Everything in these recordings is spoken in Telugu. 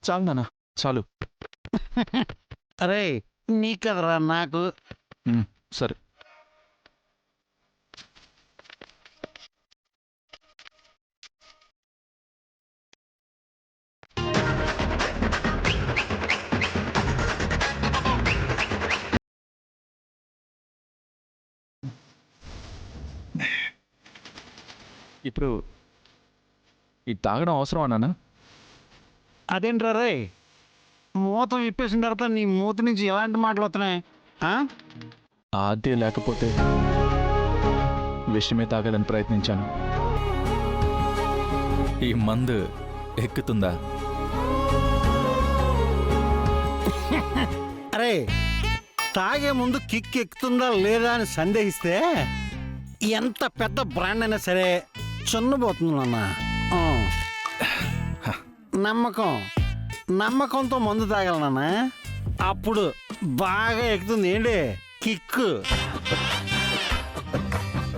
చాలు నాన్న, చాలు. అరే నీ కదరా నాకు. సరే. ఇప్పుడు ఈ తాగడం అవసరం అన్నానా? అదేంట్రా రే, మూత విప్పేసిన తర్వాత నీ మూత నుంచి ఎలాంటి మాటలు వస్తున్నాయి? ఆద్య లేకపోతే విషయమే తాగాలని ప్రయత్నించాను. ఈ మందు ఎక్కుతుందా? అరే తాగే ముందు కిక్ ఎక్కుతుందా లేదా అని సందేహిస్తే ఎంత పెద్ద బ్రాండ్ అయినా సరే చున్నబోతుంది నాన్న. నమ్మకంతో మందు తాగలనా, అప్పుడు బాగా ఎక్కుతుంది. ఏంటి కిక్కు?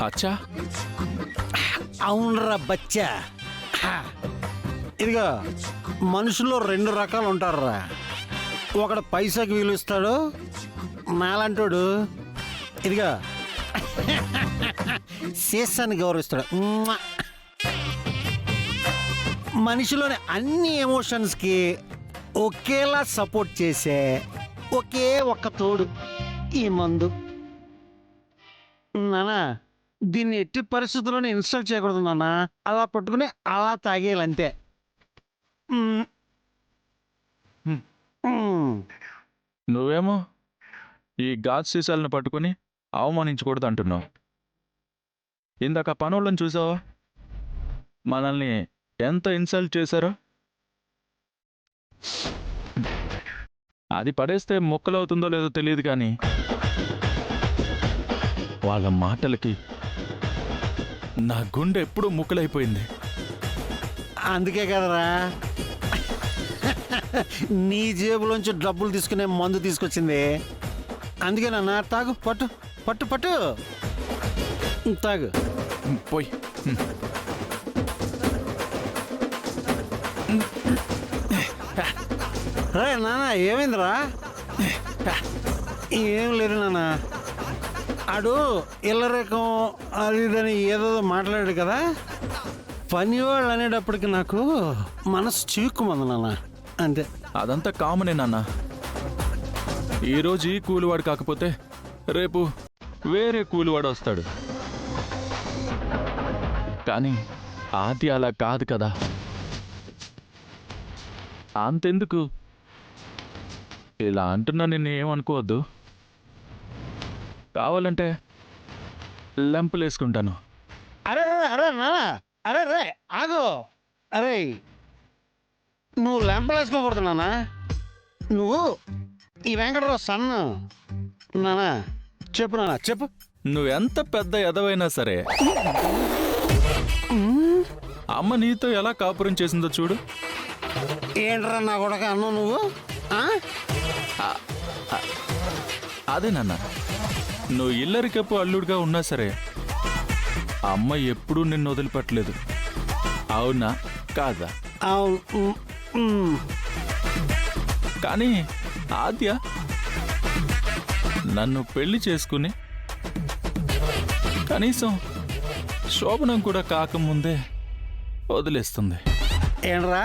అచ్చా, అవునరా బచ్చా. ఇదిగో మనుషుల్లో 2 రకాలు ఉంటారురా. ఒకడు పైసాకి విలుస్తాడు, నాలంటోడు ఇదిగో శేషాన్ని గౌరవిస్తాడు. మనిషిలోని అన్ని ఎమోషన్స్కి ఒకేలా సపోర్ట్ చేసే ఒకే ఒక్క తోడు ఈ మందు. నానా దీన్ని ఎట్టి పరిస్థితుల్లోనే ఇన్స్టాల్ చేయకూడదు నాన్న. అలా పట్టుకుని అలా తాగేయాలంతే. నువ్వేమో ఈ గాజు సీసాలను పట్టుకుని అవమానించకూడదు అంటున్నావు. ఇందాక పనులను చూసావా? మనల్ని ఎంత ఇన్సల్ట్ చేశారో. అది పడేస్తే ముక్కలవుతుందో లేదో తెలియదు, కానీ వాళ్ళ మాటలకి నా గుండె ఎప్పుడూ ముక్కలైపోయింది. అందుకే కదరా నీ జేబులోంచి డబ్బులు తీసుకునే మందు తీసుకొచ్చింది. అందుకే నాన్న తాగు, పట్టు పట్టు పట్టు తాగు. పోయి రే నాన్న, ఏమైందిరా? ఏం లేదు నాన్న, ఆడు ఇల్లరేకం అది ఇదని ఏదో మాట్లాడాడు కదా. పనివాళ్ళు అనేటప్పటికి నాకు మనసు చీక్కుమంది నాన్న, అంతే. అదంతా కామనే నాన్న. ఈరోజు ఈ కూలివాడు కాకపోతే రేపు వేరే కూలివాడు వస్తాడు. కానీ ఆది అలా కాదు కదా. అంతెందుకు, ఇలా అంటున్నా నిన్ను ఏమనుకోవద్దు. కావాలంటే లెంపలేసుకుంటాను. అరే అరే నాన్న, అరే రే ఆగు. అరే నువ్వు లెంపలేసుకోకూడదు నాన్న. నువ్వు ఈ వెంకటరావు సన్ను నాన్న. చెప్పు నాన్న, చెప్పు. నువ్వెంత పెద్ద ఎదవైనా సరే అమ్మ నీతో ఎలా కాపురం చేసిందో చూడు. ఏంట్రా నా కొడక అన్నావు నువ్వు? అదే నాన్న, నువ్వు ఇల్లరికప్పు అల్లుడుగా ఉన్నా సరే అమ్మ ఎప్పుడూ నిన్ను వదిలిపెట్టలేదు. అవునా కాదా? కానీ ఆద్య నన్ను పెళ్లి చేసుకుని కనీసం శోభనం కూడా కాకముందే వదిలేస్తుంది. ఏంట్రా?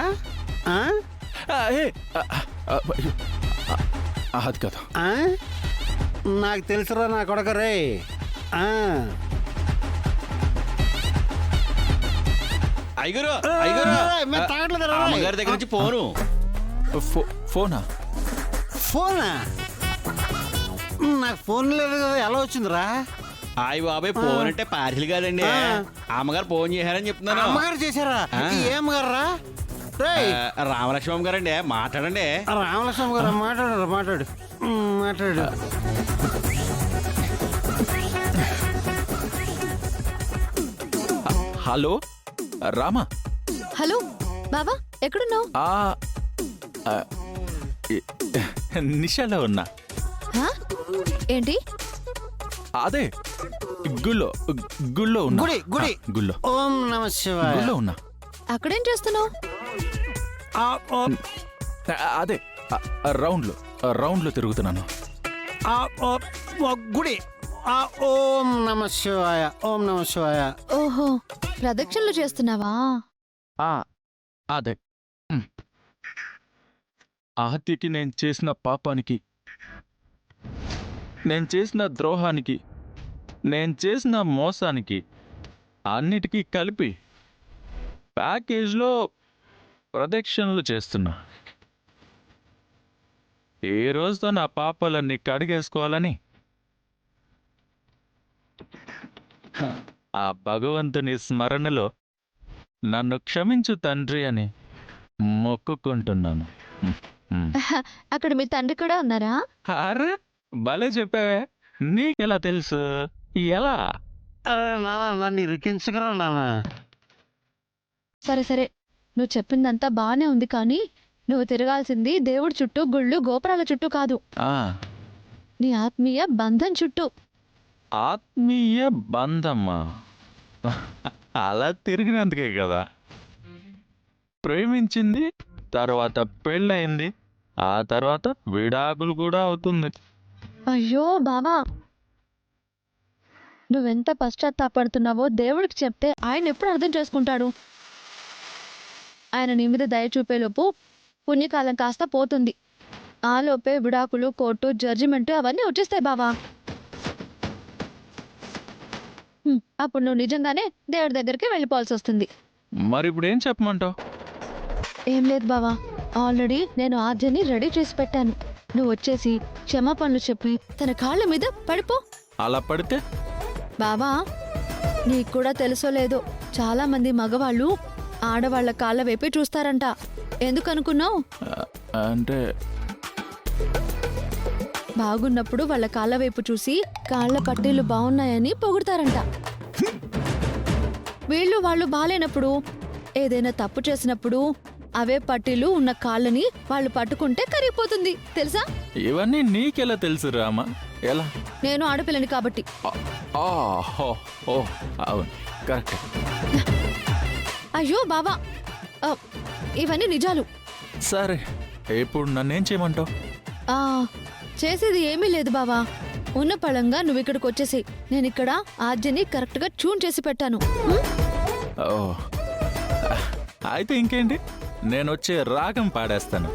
అది కదా, నాకు తెలుసురా నా కొడక రే. అమ్మగారి దగ్గర నుంచి ఫోనా? ఫోనా? నాకు ఫోన్ లేదు కదా, ఎలా వచ్చిందిరా? అయ్య బాబాయ్, ఫోన్ అంటే పార్సిల్ కాదండి. అమ్మగారు ఫోన్ చేశారని చెప్తున్నాను. అమ్మగారు చేశారా? ఏమగారు రా? రామలక్ష్మమ్మ గారండి, మాట్లాడండి. రామలక్ష్మమ్మ గారు మాట్లాడు మాట్లాడు మాట్లాడు. హలో రామా. హలో బావా, ఎక్కడున్నావు? నిషాలో ఉన్నా. ఏంటి? అదే గుళ్ళో ఉన్నా. గుడి గుడి గుళ్ళో. ఓం నమ శివాయ. గుళ్ళో ఉన్నా. అక్కడేం చేస్తున్నావు? అదే రౌండ్లో తిరుగుతున్నాను. ఆ, ఓ, ఓ, గుడి. ఓం నమ శివాయ, ఓం నమ శివాయ. ఓహో, ప్రదక్షిణలు చేస్తున్నావా? అదే ఆహత్యకి నేను చేసిన పాపానికి, నేను చేసిన ద్రోహానికి, నేను చేసిన మోసానికి అన్నిటికీ కలిపి ప్యాకేజ్లో ప్రదక్షిణలు చేస్తున్నా. ఏ రోజుతో నా పాపాలన్నీ కడిగేసుకోవాలని ఆ భగవంతుని స్మరణలో నన్ను క్షమించు తండ్రి అని మొక్కుకుంటున్నాను. అక్కడ మీ తండ్రి కూడా ఉన్నారా? అరే భలే చెప్పావే, నీకెలా తెలుసు? ఎలా? నాన్న నన్ను ఇరికించగరా నాన్న. సరే సరే, నువ్వు చెప్పిందంతా బానే ఉంది, కానీ నువ్వు తిరగాల్సింది దేవుడి చుట్టూ, గుళ్ళు గోపురాల చుట్టూ కాదు, ఆ, నీ ఆత్మీయ బంధం చుట్టూ. ఆత్మీయ బంధమ్మా, అలా తిరిగినందుకే కదా ప్రేమించింది, తర్వాత పెళ్ళయింది, ఆ తర్వాత విడాకులు కూడా అవుతుంది. అయ్యో బావా, నువ్వెంత పశ్చాత్తాపడుతున్నావో దేవుడికి చెప్తే ఆయన ఎప్పుడు అర్థం చేసుకుంటాడు? ఆయన నీ మీద దయ చూపేలోపు పుణ్యకాలం కాస్త పోతుంది. ఆ లోపే విడాకులు, కోర్టు, జడ్జిమెంట్ అవన్నీ వచ్చేస్తాయి బావా. అప్పుడు నువ్వు నిజంగానే దేవుడి దగ్గరికి వెళ్ళిపోవాల్సి వస్తుంది. మరి ఇప్పుడు ఏం చెప్పమంటావు? ఏం లేదు బావా, ఆల్రెడీ నేను ఆద్యని రెడీ చేసి పెట్టాను. నువ్వు వచ్చేసి క్షమాపణలు చెప్పి తన కాళ్ళ మీద పడిపో. అలా పడితే బావా, నీకు కూడా తెలుసో లేదో, చాలా మంది మగవాళ్ళు ఆడవాళ్ల కాళ్ళ వైపే చూస్తారంట. ఎందుకనుకున్నావు? అంటే బాగున్నప్పుడు వాళ్ళ కాళ్ళ వైపు చూసి కాళ్ళ పట్టీలు బాగున్నాయని పొగుడతారంట. వీళ్ళు వాళ్ళు బాలేనప్పుడు, ఏదైనా తప్పు చేసినప్పుడు అవే పట్టీలు ఉన్న కాళ్ళని వాళ్ళు పట్టుకుంటే కరిగిపోతుంది, తెలుసా? ఇవన్నీ నీకెలా తెలుసు రామా? ఎలా? నేను ఆడపిల్లని కాబట్టి. ఓ అవును, కరెక్ట్. అయ్యో బావా, ఇవన్నీ నిజాలు. సరే, ఇప్పుడు నన్నేం చేయమంటావు? ఆ చేసేది ఏమీ లేదు బావా, ఉన్న పళంగా నువ్వు ఇక్కడికి వచ్చేసి నేను ఇక్కడ ఆద్యని కరెక్ట్గా ట్యూన్ చేసి పెట్టాను. ఓ, అయితే ఇంకేంటి, నేను వచ్చే రాగం పాడేస్తాను.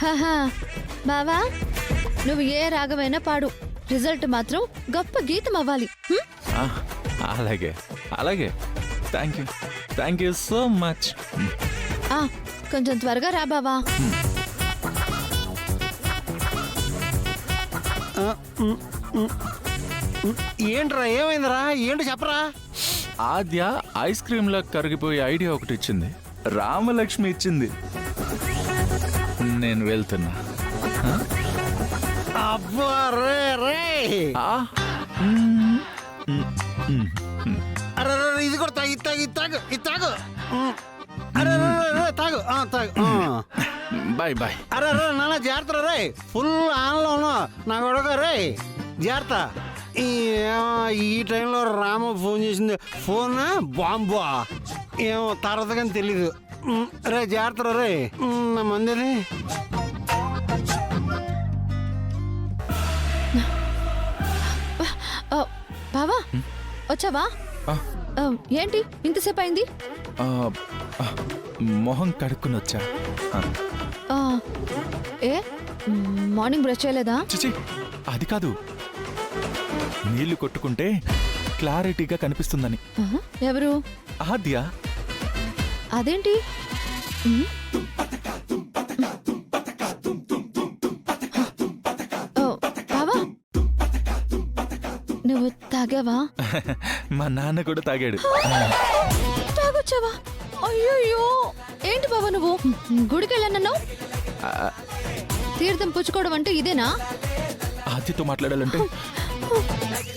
హహా, బావా నువ్వు ఏ రాగమైనా పాడు, రిజల్ట్ మాత్రం గొప్ప గీతం అవ్వాలి. అలాగే అలాగే, థ్యాంక్ యూ సో మచ్. కొంచెం త్వరగా రా బావా. ఏంట్రా, ఏమైందిరా? ఏంటి చెప్పరా? ఆద్య ఐస్ క్రీమ్ లా కరిగిపోయే ఐడియా ఒకటి ఇచ్చింది, రామలక్ష్మి ఇచ్చింది. నేను వెళ్తున్నా. అబ్బా రే రే, అరే ఇది కూడా తాగు. అరే తాగు. Bye bye. అరే నాన్న జాగ్రత్త రే, ఫుల్ ఆన్లో ఉన్నా నా కొడుకు రే, జాగ్రత్త. ఈ టైంలో రామ ఫోన్ చేసింది, ఫోన్ బాంబా ఏమో తర్వాత కానీ తెలీదు. రే జాగ్రత్త రే, నా మందిని. బావా వచ్చావా? ఏంటి ఇంతసేపు అయింది? మొహం కడుక్కుని వచ్చా. ఏ మార్నింగ్ బ్రష్ చేయలేదా? చిచి, అది కాదు, నీళ్లు కొట్టుకుంటే క్లారిటీగా కనిపిస్తుందని. ఎవరు? ఆద్య. అదేంటి? బావా నువ్వు తాగావా? మా నాన్న కూడా తాగాడు. తాగొచ్చావా? అయ్యో ఏంటి బావా నువ్వు గుడికి వెళ్ళానన్నావు? తీర్థం పుచ్చుకోవడం అంటే ఇదేనా? ఆద్యతో మాట్లాడాలంటే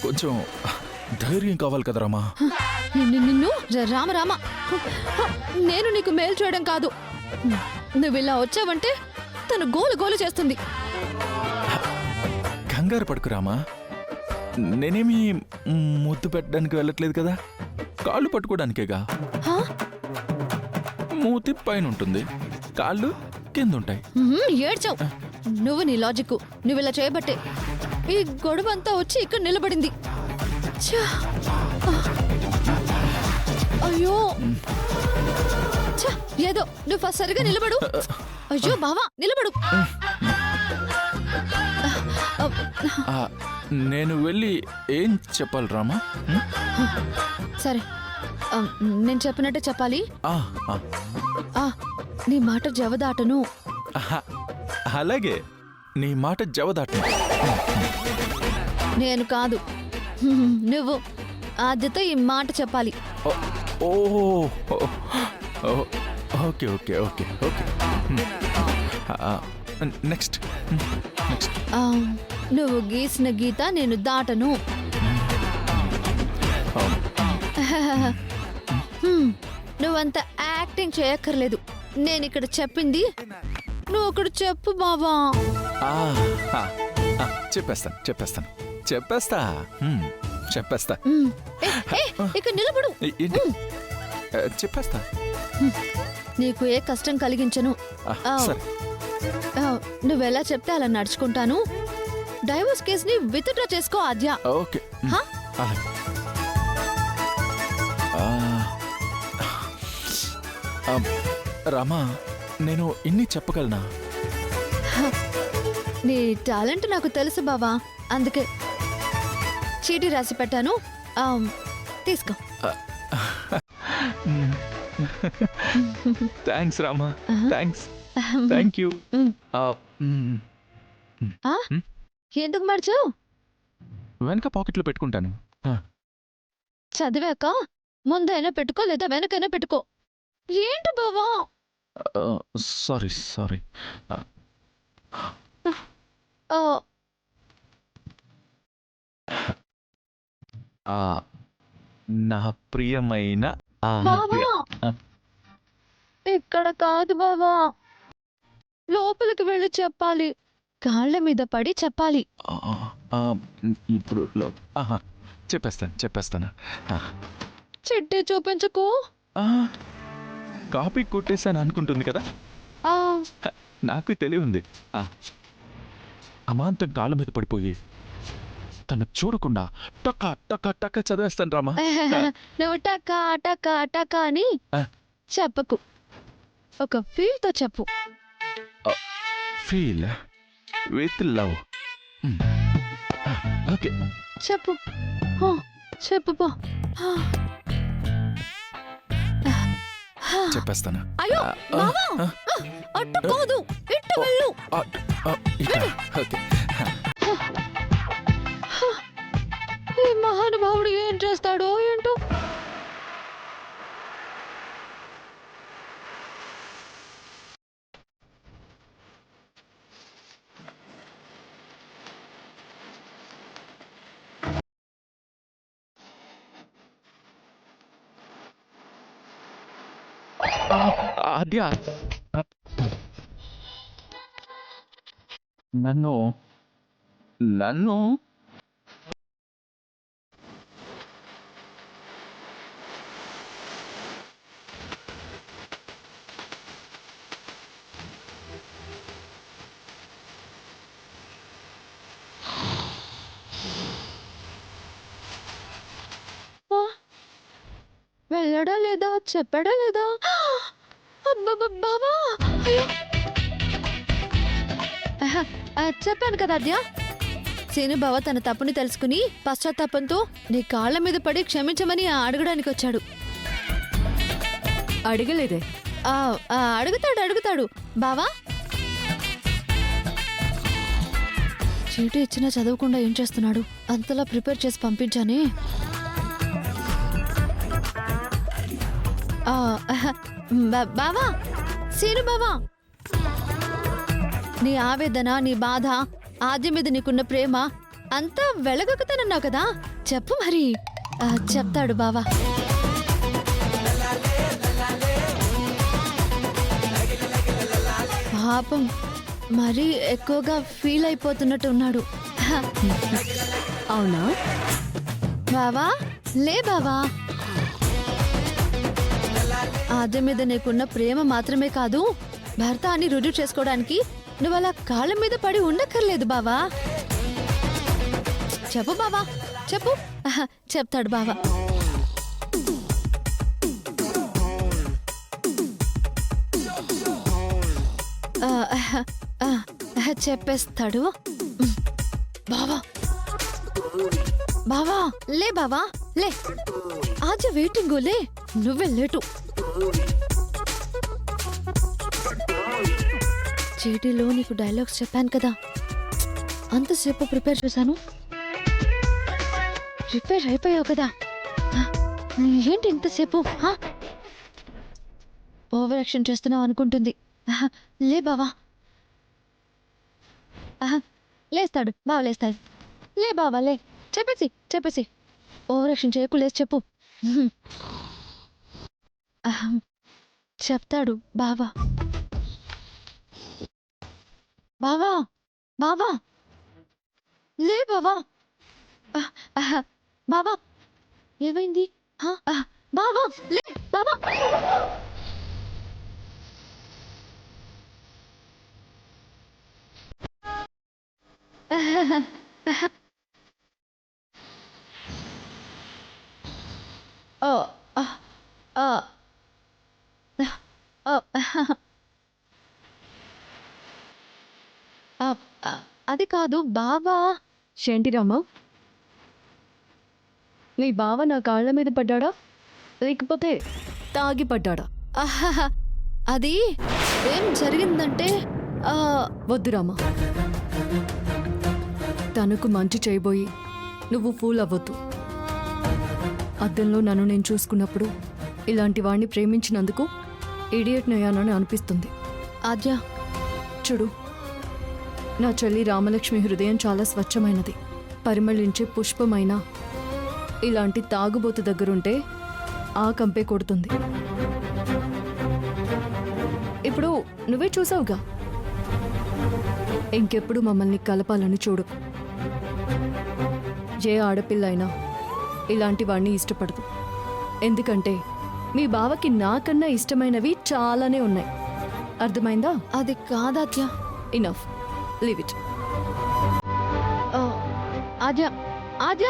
కొంచెం ధైర్యం కావాలి కదా రామా. నిన్ను రామ నేను నీకు మేలు చేయడం కాదు, నువ్వు ఇలా వచ్చావంటే తను గోలు చేస్తుంది. కంగారు పడుకు రామా, నేనేమి ముద్దు పెట్టడానికి వెళ్ళట్లేదు కదా, కాళ్ళు పట్టుకోవడానికేగా. మూతి పైన ఉంటుంది, కాళ్ళు కింద ఉంటాయి. ఏడ్చావు నువ్వు, నీ లాజిక్ నువ్వు ఇలా చేయబట్టే ఈ గొడవ అంతా వచ్చి ఇక్కడ నిలబడింది. ఛా! అయ్యో ఛా! ఏదో నువ్వు ఫస్ట్ సరిగా నిలబడు. అయ్యో బావా నిలబడు. ఆ, నేను వెళ్ళి ఏం చెప్పాలి రామా? సరే నేను చెప్పినట్టే చెప్పాలి. ఆ, ఆ, ఆ, నీ మాట జవదాటను. ఆహా, అలాగే నీ మాట జవదాట. నేను కాదు, నువ్వు ఆద్యతో ఈ మాట చెప్పాలి. Oh okay okay okay okay. Next next. నువ్వు గీసిన గీత నేను దాటను. నువ్వంత యాక్టింగ్ చేయక్కర్లేదు. నేను ఇక్కడ చెప్పింది నువ్వు ఇక్కడ చెప్పు బావా. చెప్పేస్తాను చెప్పేస్తాను చెప్పేస్తా చెప్పేస్తా. ఇక్కడ నిలబడు. ఏంటి? చెప్పేస్తా. నీకు ఏ కష్టం కలిగించను. సరే. నువ్వెలా చెప్తే అలా నడుచుకుంటాను. డైవోర్స్ కేసుని విత్డ్రా చేసుకో ఆద్య. ఓకే. హా? అలాగే. రామా, నేను ఇన్ని చెప్పగలనా? నీ టాలెంట్ నాకు తెలుసు బావా, అందుకే చీటీ రాసి పెట్టాను. తీసుకో. Thanks Rama, thanks. Thank you. ఎందుకు మర్చావు? వెనక పాకెట్లో పెట్టుకుంటాను. చదివాక ముందైనా పెట్టుకో లేదా వెనకైనా పెట్టుకో. ఏంటి బావా? Sorry sorry. నా ప్రియమైన బావా ఇక్కడ కాదు బావా, లోపలికి వెళ్ళి చెప్పాలి. కాళ్ళ మీద పడి చెప్పాలి. ఇప్పుడు చెప్పేస్తాను చెప్పేస్తాను. చిట్టి చూపించకు. కాపీ కొట్టేసాను అనుకుంటుంది కదా. నాకు తెలియంది. అమాంతం కాళ్ళ మీద పడిపోయి తను చూడకుండా టక్క టక్క టక్క చదివేస్తాను రామా. నువ్వు టకా టకా టకా అని చెప్పకు, ఒక ఫీల్ తో చెప్పు. Feel with love. ఓకే చెప్పు. చెప్పు పో. చెప్పేస్తాను. అయ్యో బావా, అట్టు కాదు ఇట్టు వెళ్ళు. ఓకే. ఈ మహానుభావుడు ఏం చేస్తాడో ఏంటో. ఆద్య, నన్ను నన్ను వెళ్ళడా లేదా, చెప్పాడా లేదా? బావా చెప్పాను కదా అద్య. సీను బావ తన తప్పుని తెలుసుకుని పశ్చాత్తాపంతో నీ కాళ్ళ మీద పడి క్షమించమని అడగడానికి వచ్చాడు. అడగలేదే. అడుగుతాడు అడుగుతాడు బావా. చీటీ ఇచ్చినా చదవకుండా ఏం చేస్తున్నాడు? అంతలా ప్రిపేర్ చేసి పంపించానే. బావా, సీను బావా, నీ ఆవేదన, నీ బాధ, ఆద్య మీద నీకున్న ప్రేమ అంతా వెలగొక్కుతానన్నావు కదా, చెప్పు మరి. చెప్తాడు బావా. పాపం మరీ ఎక్కువగా ఫీల్ అయిపోతున్నట్టు ఉన్నాడు. అవునా బావా? లే బావా, ఆద్య మీద నీకున్న ప్రేమ మాత్రమే కాదు, భర్త అని రుజువు చేసుకోవడానికి నువ్వు అలా కాళ్ళ మీద పడి ఉండక్కర్లేదు బావా. చెప్పు బావా, చెప్పు. చెప్తాడు బావా. చెప్పేస్తాడు బావా. బావా లే, బావా లే. ఆజ వెయిటింగ్ లే, నువ్వే లేటు. చీటీలో నీకు డైలాగ్స్ చెప్పాను కదా, అంతసేపు ప్రిపేర్ చేశాను. ప్రిపేర్ అయిపోయావు కదా, ఏంటి ఇంతసేపు? ఓవర్ యాక్షన్ చేస్తున్నావు అనుకుంటుంది. లే బావా. లేస్తాడు బావ, లేస్తాడు. లే బావా లే, చెప్పేసి ఓవర్ యాక్షన్ చేయకు, లేచి చెప్పు. చెప్తాడు బావా. బావా బావా లే బావా. బావా ఏమైంది? బావా లే బావా. అది కాదు బావా. ఏంటిరమ్మా, నీ బావ నా కాళ్ళ మీద పడ్డాడా లేకపోతే తాగి పడ్డాడా? అది ఏం జరిగిందంటే వద్దురామా, తనకు మంచి చేయబోయి నువ్వు ఫూల్ అవ్వద్దు. అద్దంలో నన్ను నేను చూసుకున్నప్పుడు ఇలాంటి వాణ్ణి ప్రేమించినందుకు ఇడియట్ నయ్యానని అనిపిస్తుంది. ఆద్య చూడు, నా చెల్లి రామలక్ష్మి హృదయం చాలా స్వచ్ఛమైనది, పరిమళించే పుష్పమైన. ఇలాంటి తాగుబోతు దగ్గరుంటే ఆ కంపే కొడుతుంది. ఇప్పుడు నువ్వే చూసావుగా, ఇంకెప్పుడు మమ్మల్ని కలపాలని చూడు. ఏ ఆడపిల్ల అయినా ఇలాంటి వాడిని ఇష్టపడదు. ఎందుకంటే మీ బావకి నాకన్నా ఇష్టమైనవి చాలానే ఉన్నాయి. అర్థమైందా? అది కాదాద్య. Enough, leave it. Aadya Aadya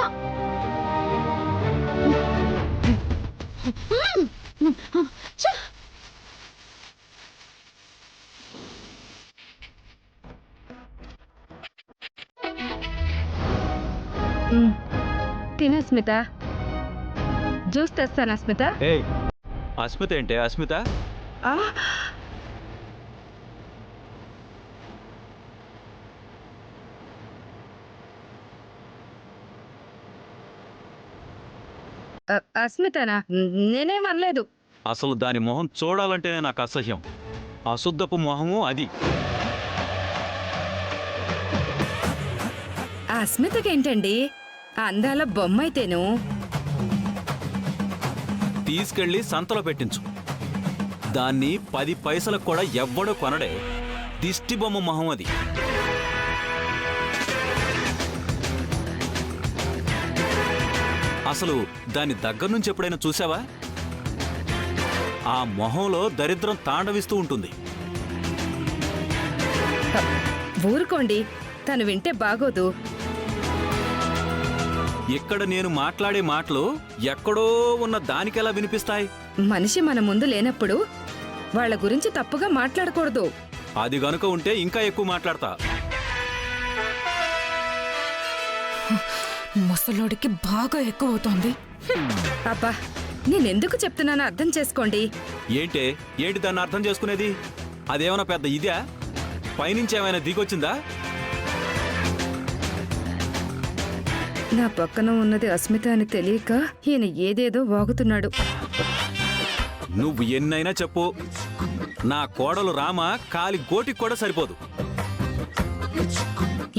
తిన స్మిత, జ్యూస్ తెస్తానా స్మిత? ఏయ్ అస్మిత ఏంటే? అస్మిత అస్మితనా? నేనేం అనలేదు. అసలు దాని మొహం చూడాలంటేనే నాకు అసహ్యం. అశుద్ధపు మొహము అది. అస్మితకేంటండి, అందాల బొమ్మ అయితేను. తీసుకెళ్ళి సంతలో పెట్టించు. దాన్ని 10 పైసలకు కూడా ఎవ్వడూ కొనడే. దిష్టి బొమ్మ మొహం అది. అసలు దాని దగ్గర నుంచి ఎప్పుడైనా చూసావా? ఆ మొహంలో దరిద్రం తాండవిస్తూ ఉంటుంది. ఊరుకోండి, తను వింటే బాగోదు. ఇక్కడ నేను మాట్లాడే మాటలు ఎక్కడో ఉన్న దానికెలా వినిపిస్తాయి? మనిషి మన ముందు లేనప్పుడు వాళ్ళ గురించి తప్పుగా మాట్లాడకూడదు. అది గనుక ఉంటే ఇంకా ఎక్కువ మాట్లాడతా. ముసలోడికి బాగా ఎక్కువ అవుతోంది. అబ్బా, నేనెందుకు చెప్తున్నానో అర్థం చేసుకోండి. ఏంటి దాన్ని అర్థం చేసుకునేది? అదేమైనా పెద్ద ఇదా? పైనుంచి ఏమైనా దిగొచ్చిందా? నా పక్కన ఉన్నది అస్మిత అని తెలియక ఈయన ఏదేదో వాగుతున్నాడు. నువ్వు ఎన్నైనా చెప్పు, నా కోడలు రామ కాలి గోటికి కూడా సరిపోదు.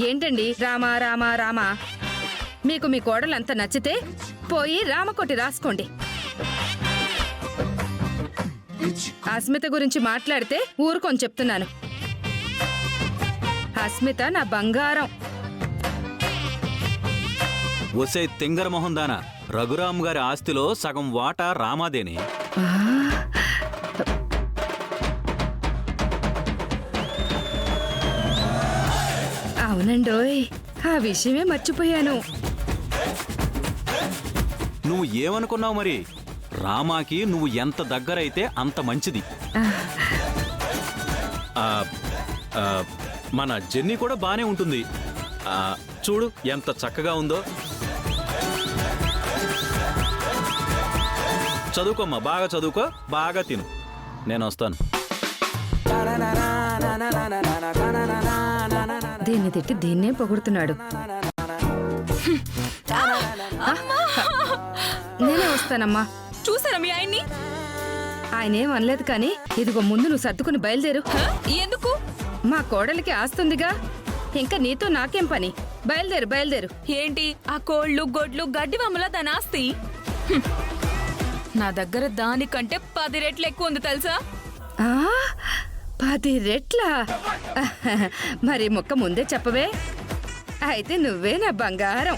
ఏంటండి రామా రామా రామా? మీకు మీ కోడలు అంత నచ్చితే పోయి రామకోటి రాసుకోండి. అస్మిత గురించి మాట్లాడితే ఊరుకొని చెప్తున్నాను. అస్మిత నా బంగారం. ఒసే తింగర మొహం దానా, రఘురామ్ గారి ఆస్తిలో సగం వాటా రామాదేనే. అవునండోయ్, ఆ విషయమే మర్చిపోయాను. నువ్వు ఏమనుకున్నావు మరి? రామాకి నువ్వు ఎంత దగ్గరైతే అంత మంచిది. ఆ, ఆ, మన జెన్నీ కూడా బానే ఉంటుంది. చూడు ఎంత చక్కగా ఉందో. చదువుకోమ్మా, బాగా చదువుకో, బాగా తిను. నేను వస్తాను. దీన్ని తిట్టి దీన్నే పొగుడుతున్నాడు. నేనే వస్తానమ్మా. చూసారా మీ ఆయన్ని? ఆయనేం అనలేదు కానీ ఇదిగో ముందు నువ్వు సర్దుకుని బయలుదేరు. ఎందుకు? మా కోడలికి ఆస్తుందిగా, ఇంకా నీతో నాకేం పని? బయలుదేరు బయలుదేరు. ఏంటి ఆ కోళ్ళు గొడ్లు గడ్డి వమ్మల దాని ఆస్తి? హ్మ్. నా దగ్గర దానికంటే 10 రెట్లు ఎక్కువ ఉంది తెలుసా? ఆ 10 రెట్లా? మరి మొక్క ముందే చెప్పవే. అయితే నువ్వే నా బంగారం.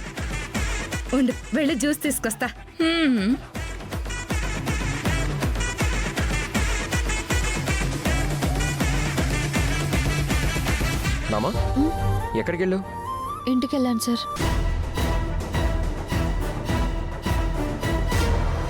ఉండు, వెళ్ళి జ్యూస్ తీసుకొస్తా. హ్మ్. రామా, ఎక్కడికి వెళ్ళు? ఇంటికి వెళ్ళాను సార్.